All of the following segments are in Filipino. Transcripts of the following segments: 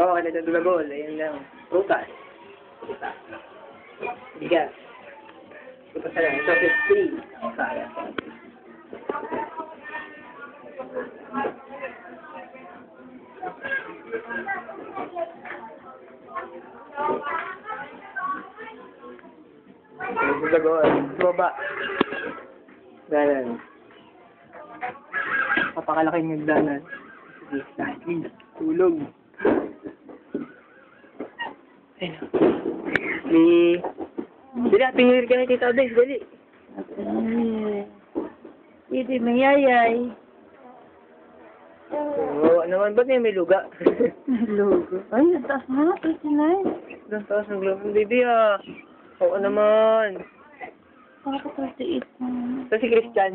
Oo, kaya sa dulagol. Ayun lang. Prutas. Bigas. Prutas na lang. Ito, 50. Kaya. Dulagol. Baba. Ganon. Papakalaking nagdanan. Sige, tulog. Ayun. Dali, Happy New Year ka na, Tita Odette, dali. Hindi, mayayay. Oo, naman, ba't may luga? Logo. Ay, ang taas na. 39. Ang taas ng globe ng baby, ah. Oo naman. Para 38 na. Ito si Christian.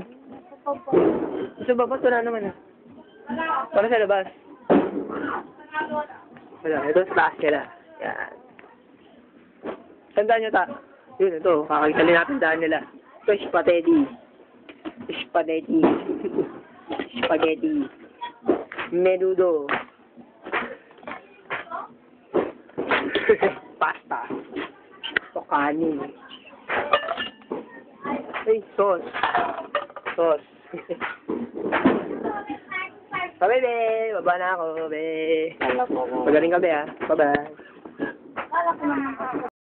Sa baba, wala naman, ah. Para sa labas. Wala, ito sa taas sila. Yan. Tandaan nyo, ta. Yun, ito. Kakagsalin natin daan nila. Ito, spaghetti. Spaghetti. Spaghetti. Menudo. Pasta. Tocani. Ay, sauce. Sauce. Bye-bye, be. Baba na ako, be. Kala ko. Magaling ka, be, ha. Bye-bye. Kala ko naman.